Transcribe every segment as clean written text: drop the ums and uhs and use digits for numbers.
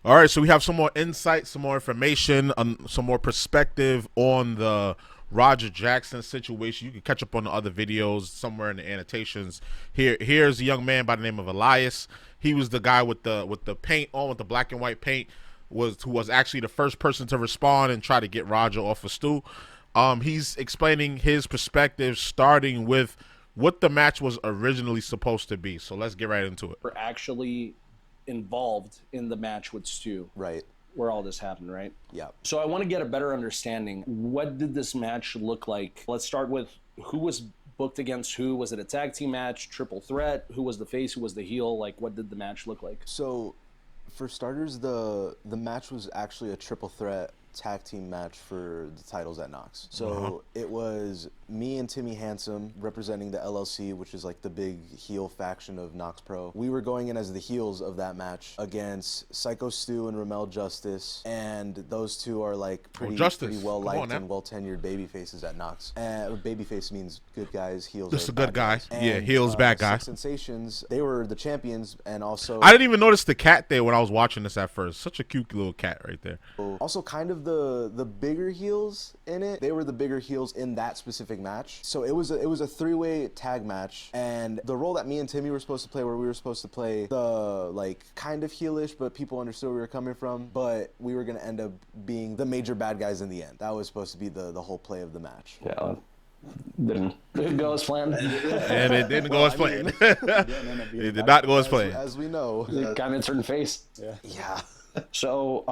All right, so we have some more insight, some more information, some more perspective on the Roger Jackson situation. You can catch up on the other videos somewhere in the annotations. Here's a young man by the name of Elias. He was the guy with the paint on, with the black and white paint, who was actually the first person to respond and try to get Roger off of Stu. He's explaining his perspective, starting with what the match was originally supposed to be. So let's get right into it. We're actually involved in the match with Stu. Right. Where all this happened, right? Yeah. So I want to get a better understanding. What did this match look like? Let's start with who was booked against who. Was it a tag team match, triple threat? Who was the face? Who was the heel? Like, what did the match look like? So, for starters, the match was actually a triple threat tag team match for the titles at knokx. So it was me and Timmy Handsome representing the LLC, which is like the big heel faction of knokx Pro. We were going in as the heels of that match against Syko Stu and Ramel Justice, and those two are like pretty well liked and well tenured baby faces at knokx. And babyface means good guys, heels. Just a good guy. And, yeah, heels, bad guy. Sensations. They were the champions, and also I didn't even notice the cat there when I was watching this at first. Such a cute little cat right there. Also, kind of the bigger heels in it. They were the bigger heels in that specific match. So it was a three-way tag match, and the role that me and Timmy were supposed to play, where we were supposed to play the like kind of heelish, but people understood where we were coming from, but we were gonna end up being the major bad guys in the end. That was supposed to be the whole play of the match. Yeah. Didn't go as planned. And it didn't go as planned. It did not go as planned. As we know. Kind of certain face. Yeah. So,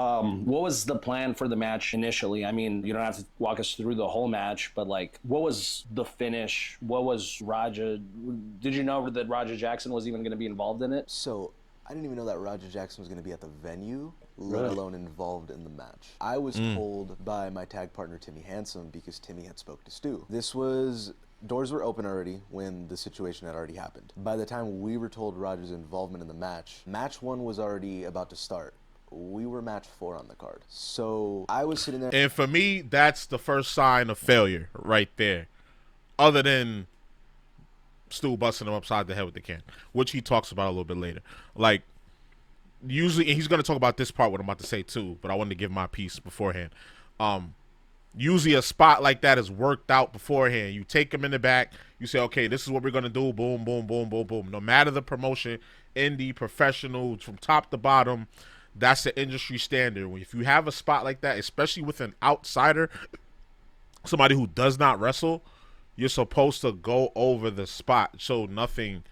what was the plan for the match initially? I mean, you don't have to walk us through the whole match, but like, what was the finish? What was Raja? Did you know that Raja Jackson was even going to be involved in it? So, I didn't even know that Raja Jackson was going to be at the venue, let alone involved in the match. I was told by my tag partner, Timmy Handsome, because Timmy had spoke to Stu. Doors were open already when the situation had already happened. By the time we were told Raja's involvement in the match, match 1 was already about to start. We were match 4 on the card. So I was sitting there. And for me, that's the first sign of failure right there. Other than Stu busting him upside the head with the can, which he talks about a little bit later. Like, usually, and he's going to talk about this part, what I'm about to say too, but I wanted to give my piece beforehand. Usually a spot like that is worked out beforehand. You take him in the back. You say, okay, this is what we're going to do. Boom, boom, boom, boom, boom. No matter the promotion, indie, professional, from top to bottom, that's the industry standard. If you have a spot like that, especially with an outsider, somebody who does not wrestle, you're supposed to go over the spot so nothing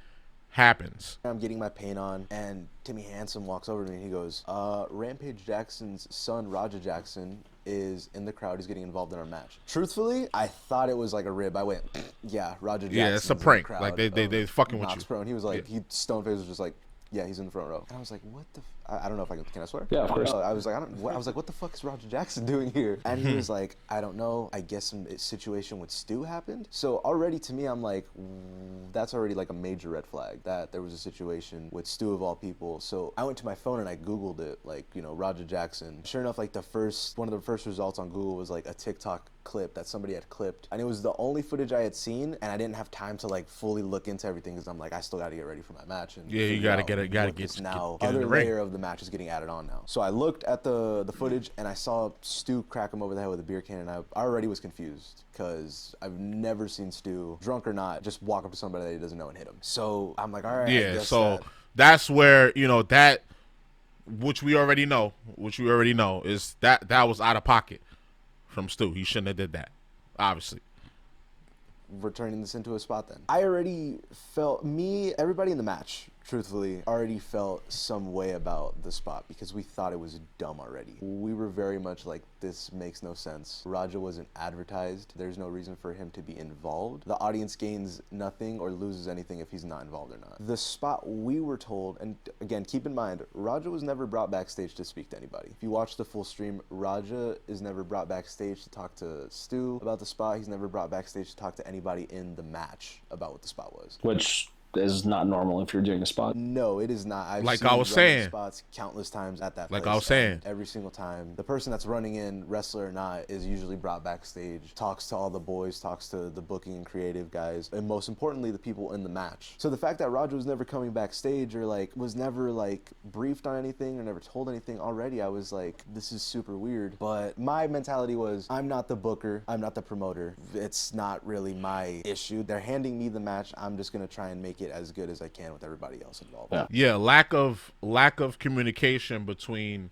happens. I'm getting my paint on, and Timmy Handsome walks over to me and he goes, Rampage Jackson's son, Raja Jackson, is in the crowd. He's getting involved in our match. Truthfully, I thought it was like a rib. I went, yeah, Raja Jackson. Yeah, it's a prank. Like, they fucking with you. Pro. And he was like, Stoneface was just like, yeah, he's in the front row. And I was like, what the I don't know if can I swear? Yeah, of course. I was like, what the fuck is Raja Jackson doing here? And he was like, I don't know. I guess some situation with Stu happened. So already to me, I'm like, that's already like a major red flag that there was a situation with Stu of all people. So I went to my phone and I Googled it, like, Raja Jackson. Sure enough, like one of the first results on Google was like a TikTok clip that somebody had clipped, and it was the only footage I had seen, and I didn't have time to like fully look into everything because I'm like, I still got to get ready for my match. And yeah, you gotta get now. Get other layer of the match is getting added on now. So I looked at the footage and I saw Stu crack him over the head with a beer can, and I already was confused because I've never seen Stu, drunk or not, just walk up to somebody that he doesn't know and hit him. So I'm like, all right. Yeah. So that's where that, which we already know, is that was out of pocket from Stu. He shouldn't have did that, obviously. We're turning this into a spot then. I already felt, everybody in the match, truthfully, already felt some way about the spot because we thought it was dumb already. We were very much like, this makes no sense. Raja wasn't advertised. There's no reason for him to be involved. The audience gains nothing or loses anything if he's not involved or not. The spot we were told, and again, keep in mind, Raja was never brought backstage to speak to anybody. If you watch the full stream, Raja is never brought backstage to talk to Stu about the spot. He's never brought backstage to talk to anybody in the match about what the spot was. Which is not normal if you're doing a spot. No, it is not. I've Like seen I was running saying. spots countless times at that Like place, I was saying. and every single time, the person that's running in, wrestler or not, is usually brought backstage, talks to all the boys, talks to the booking and creative guys, and most importantly, the people in the match. So the fact that Roger was never coming backstage or like was never like briefed on anything or never told anything already, I was like, this is super weird. But my mentality was, I'm not the booker, I'm not the promoter. It's not really my issue. They're handing me the match. I'm just gonna try and make it as good as I can with everybody else involved. Yeah, lack of communication between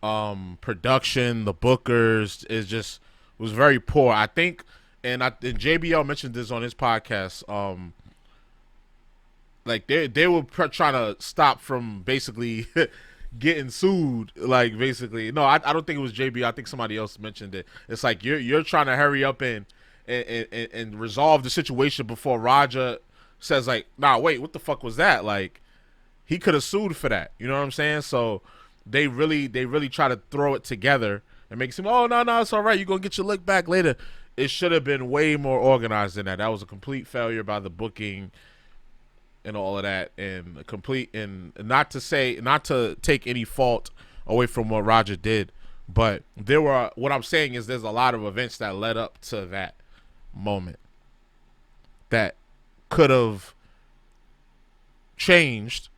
production, the bookers was very poor. I think, and JBL mentioned this on his podcast. Like they were trying to stop from basically getting sued. Like basically, no, I don't think it was JBL. I think somebody else mentioned it. It's like you're trying to hurry up and resolve the situation before Raja says like, nah, wait, what the fuck was that? Like, he could have sued for that. You know what I'm saying? So they really try to throw it together and make it seem, oh, no, it's all right. You're going to get your lick back later. It should have been way more organized than that. That was a complete failure by the booking and all of that. And not to take any fault away from what Roger did, but what I'm saying is there's a lot of events that led up to that moment that could have changed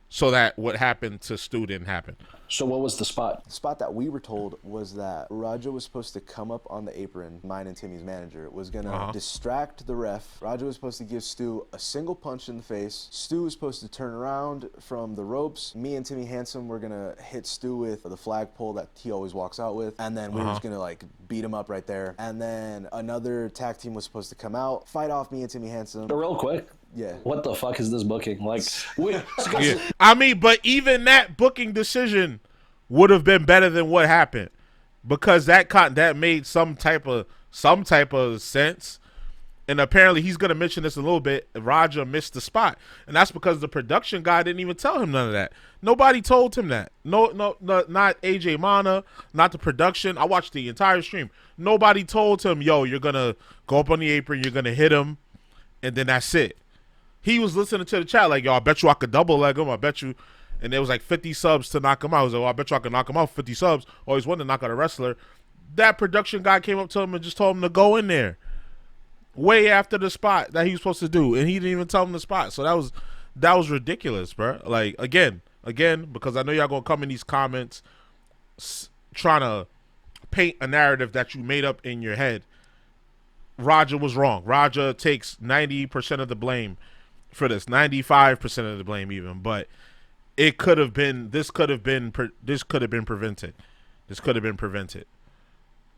so that what happened to Stu didn't happen. So what was the spot? The spot that we were told was that Raja was supposed to come up on the apron, mine and Timmy's manager, was going to distract the ref. Raja was supposed to give Stu a single punch in the face. Stu was supposed to turn around from the ropes. Me and Timmy Handsome were going to hit Stu with the flagpole that he always walks out with, and then we were just going to like beat him up right there. And then another tag team was supposed to come out, fight off me and Timmy Handsome. But real quick, yeah. What the fuck is this booking? Like, yeah. I mean, but even that booking decision would have been better than what happened, because that made some type of sense. And apparently he's gonna mention this a little bit. Raja missed the spot, and that's because the production guy didn't even tell him none of that. Nobody told him that. No, not AJ Mana, not the production. I watched the entire stream. Nobody told him, yo, you're gonna go up on the apron, you're gonna hit him, and then that's it. He was listening to the chat like, yo, I bet you I could double leg him. I bet you. And there was like 50 subs to knock him out. He was like, oh, I bet you I can knock him out 50 subs. Always wanted to knock out a wrestler. That production guy came up to him and just told him to go in there way after the spot that he was supposed to do. And he didn't even tell him the spot. So that was ridiculous, bro. Like, again, because I know y'all going to come in these comments trying to paint a narrative that you made up in your head. Raja was wrong. Raja takes 90% of the blame for this, 95% of the blame even, but this could have been prevented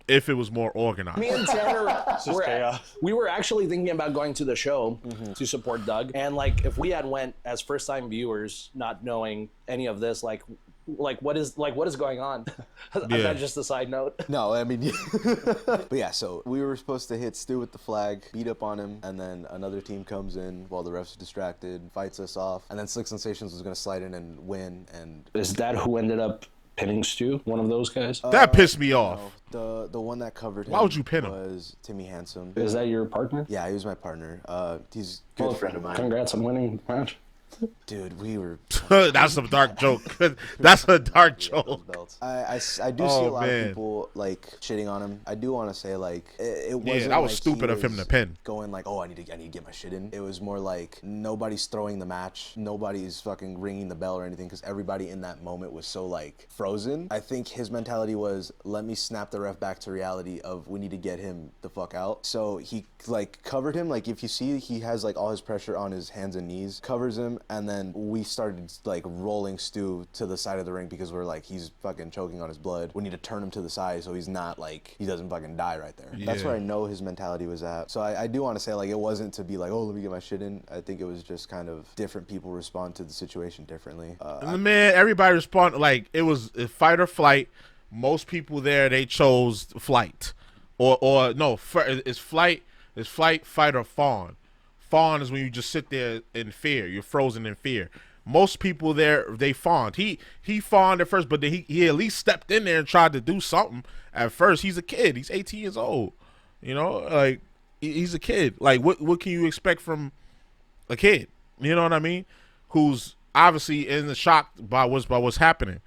if it was more organized. Me and Tanner, we were actually thinking about going to the show to support Doug, and like if we had went as first time viewers, not knowing any of this, like what is going on? Yeah. That's just a side note. No, I mean, but yeah, so we were supposed to hit Stu with the flag, beat up on him, and then another team comes in while the refs are distracted, fights us off, and then Slick Sensations was going to slide in and win. And is that who ended up pinning Stu? One of those guys? That pissed me off. No, the one that covered him. Why would you pin him? Was Timmy Handsome. Is that your partner? Yeah, he was my partner. He's a good friend of mine. Congrats on winning the match. Dude, we were. That's a dark joke. That's a dark joke. I do see a lot of people like shitting on him. I do want to say like it wasn't. Yeah, that was like stupid of him to pin. Going like, oh, I need to get my shit in. It was more like nobody's throwing the match, nobody's fucking ringing the bell or anything, because everybody in that moment was so like frozen. I think his mentality was, let me snap the ref back to reality of we need to get him the fuck out. So he like covered him. Like if you see, he has like all his pressure on his hands and knees, covers him. And then we started like rolling Stu to the side of the ring because we're like, he's fucking choking on his blood. We need to turn him to the side so he's not like, he doesn't fucking die right there. Yeah. That's where I know his mentality was at. So I do want to say like, it wasn't to be like, oh, let me get my shit in. I think it was just kind of different people respond to the situation differently. Everybody responded like it was fight or flight. Most people there, they chose flight or no, it's flight, fight or fawn. Fawn is when you just sit there in fear. You're frozen in fear. Most people there, they fawned. He fawned at first, but then he at least stepped in there and tried to do something. At first, he's a kid. He's 18 years old. You know, like he's a kid. Like what can you expect from a kid? You know what I mean? Who's obviously in the shock by what's happening.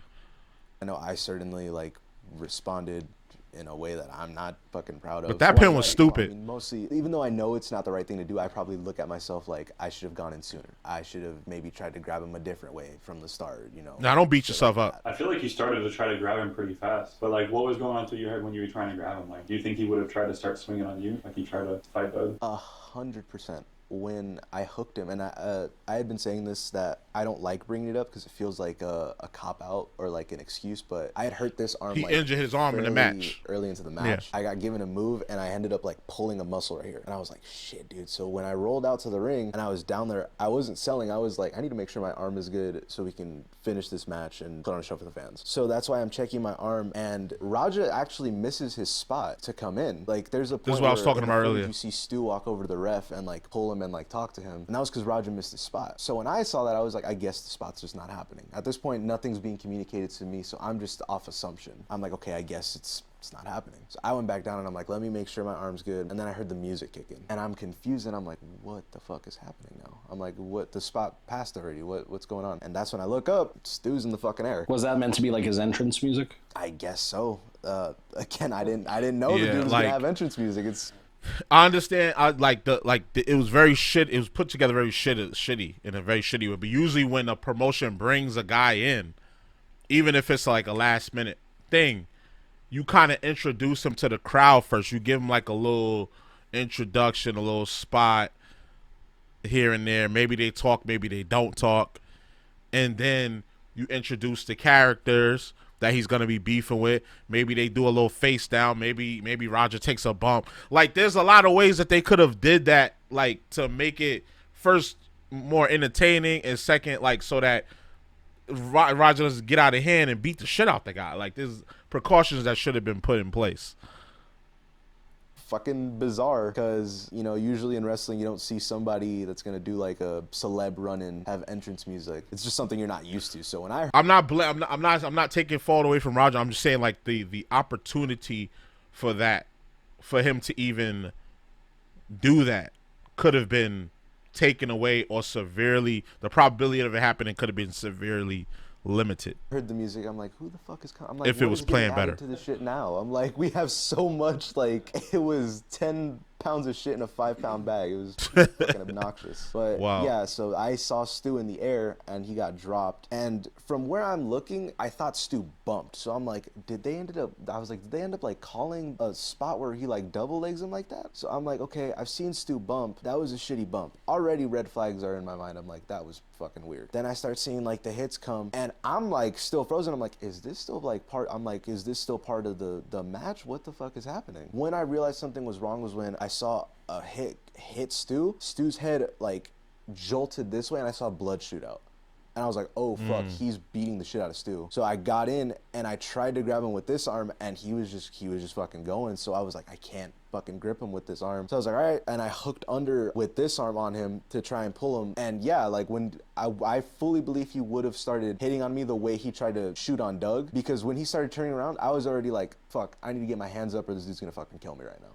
I know I certainly like responded in a way that I'm not fucking proud of. But that So pin I'm was like, stupid. I mean, mostly, even though I know it's not the right thing to do, I probably look at myself like I should have gone in sooner. I should have maybe tried to grab him a different way from the start, you know. Now, don't beat shit yourself like up. that. I feel like he started to try to grab him pretty fast. But like, what was going on through your head when you were trying to grab him? Like, do you think he would have tried to start swinging on you, like he tried to fight Doug? 100%. When I hooked him, and I had been saying this, that I don't like bringing it up because it feels like a cop out or like an excuse, but I had hurt this arm. He like, injured his arm in the match. Early into the match. Yeah. I got given a move and I ended up like pulling a muscle right here. And I was like, shit, dude. So when I rolled out to the ring and I was down there, I wasn't selling. I was like, I need to make sure my arm is good so we can finish this match and put on a show for the fans. So that's why I'm checking my arm, and Raja actually misses his spot to come in. Like, there's a point This is what I was talking about earlier. You see Stu walk over to the ref and like pull him and like talk to him. And that was because Raja missed his spot. So when I saw that, I was like, I guess the spot's just not happening. At this point, nothing's being communicated to me, so I'm just off assumption. I'm like, okay, I guess it's not happening. So I went back down and I'm like, let me make sure my arm's good. And then I heard the music kicking. And I'm confused and I'm like, what the fuck is happening now? I'm like, what? The spot passed already. What's going on? And that's when I look up, Stu's in the fucking air. Was that meant to be like his entrance music? I guess so. Again, I didn't know the Yeah, dude was like- gonna have entrance music. It's I understand. It was very shit. It was put together very shitty in a very shitty way. But usually when a promotion brings a guy in, even if it's like a last minute thing, you kind of introduce him to the crowd first. You give him like a little introduction, a little spot here and there. Maybe they talk, maybe they don't talk, and then you introduce the characters that he's gonna be beefing with. Maybe they do a little face down. Maybe Roger takes a bump. Like, there's a lot of ways that they could have did that, like, to make it first more entertaining, and second, like, so that Roger doesn't get out of hand and beat the shit out the guy. Like, there's precautions that should have been put in place. fucking bizarre because, you know, usually in wrestling you don't see somebody that's gonna do like a celeb run and have entrance music. It's just something you're not used to. So when I'm not taking fault away from Roger. I'm just saying, like, the opportunity for that, for him to even do that, could have been taken away, or severely, the probability of it happening could have been severely limited. I heard the music, I'm like, who the fuck is coming? I'm like, If it what was is getting playing added better. to this shit now? I'm like, we have so much, like, it was 10 pounds of shit in a 5-pound bag. It was fucking obnoxious. But Wow. yeah, so I saw Stu in the air and he got dropped. And from where I'm looking, I thought Stu bumped. So I'm like, did they end up like calling a spot where he like double legs him like that? So I'm like, okay, I've seen Stu bump. That was a shitty bump. Already red flags are in my mind. I'm like, that was fucking weird. Then I start seeing like the hits come and I'm like still frozen. I'm like, is this still like part? I'm like, is this still part of the match? What the fuck is happening? When I realized something was wrong was when I saw a hit Stu. Stu's head like jolted this way and I saw blood shoot out. And I was like, oh fuck, he's beating the shit out of Stu. So I got in and I tried to grab him with this arm and he was just fucking going. So I was like, I can't fucking grip him with this arm. So I was like, all right. And I hooked under with this arm on him to try and pull him. And yeah, like when I fully believe he would have started hitting on me the way he tried to shoot on Doug, because when he started turning around, I was already like, fuck, I need to get my hands up or this dude's gonna fucking kill me right now.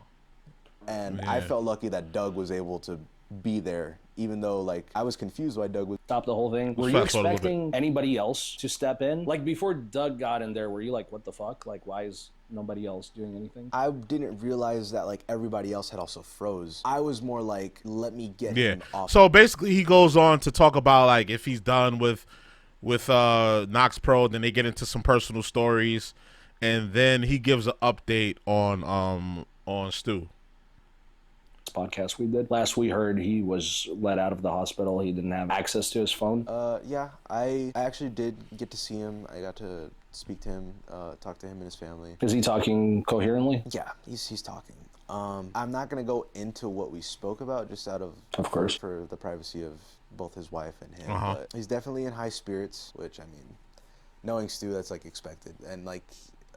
And I felt lucky that Doug was able to be there, even though like I was confused why Doug was. Stop the whole thing. Were you expecting anybody else to step in? Like before Doug got in there, were you like, what the fuck? Like, why is nobody else doing anything? I didn't realize that like everybody else had also froze. I was more like, let me get him off. So basically he goes on to talk about like if he's done with knokx Pro, then they get into some personal stories, and then he gives an update on Stu. Podcast we did last, we heard he was let out of the hospital. He didn't have access to his phone. Yeah, I actually did get to see him. I got to speak to him, talk to him and his family. Is he talking coherently? Yeah, he's talking. I'm not gonna go into what we spoke about just out of course, for the privacy of both his wife and him. But he's definitely in high spirits, which I mean, knowing Stu, that's like expected. And like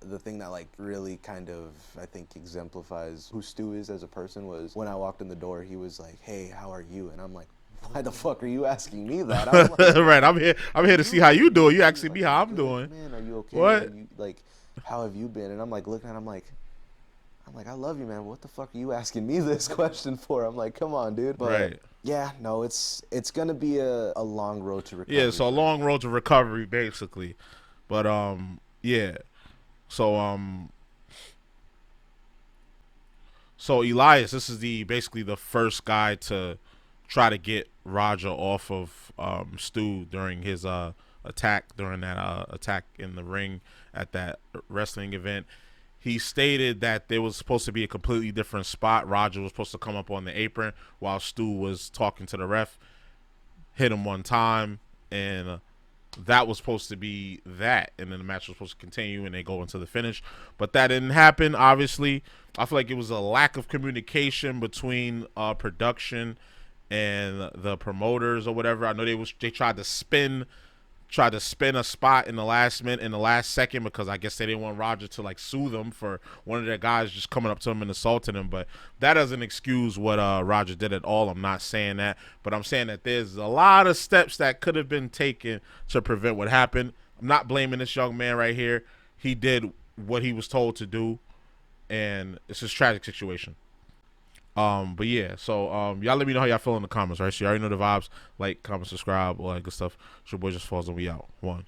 the thing that like really kind of I think exemplifies who Stu is as a person was when I walked in the door, he was like, "Hey, how are you?" And I'm like, why the fuck are you asking me that? I'm like, right, I'm here to see how you doing. You asking me how I'm doing. Man, are you okay? What? Are you, like, how have you been? And I'm like looking at him, I'm like, I love you, man. What the fuck are you asking me this question for? I'm like, come on, dude. But Right. Yeah, no, it's gonna be a long road to recovery. Yeah, so a long road to recovery, basically. But yeah. So so Elias, this is basically the first guy to try to get Roger off of Stu during his attack during that attack in the ring at that wrestling event. He stated that there was supposed to be a completely different spot. Roger was supposed to come up on the apron while Stu was talking to the ref, hit him one time, and that was supposed to be that, and then the match was supposed to continue and they go into the finish, but that didn't happen. Obviously, I feel like it was a lack of communication between production and the promoters or whatever. I know they tried to spin a spot in the last minute, in the last second, because I guess they didn't want Roger to like sue them for one of their guys just coming up to him and assaulting him. But that doesn't excuse what Roger did at all. I'm not saying that, but I'm saying that there's a lot of steps that could have been taken to prevent what happened. I'm not blaming this young man right here. He did what he was told to do, and it's a tragic situation. But yeah, so y'all let me know how y'all feel in the comments, right? So you already know the vibes. Like, comment, subscribe, all that good stuff. It's your boy JusticeXFalls, and we out. One.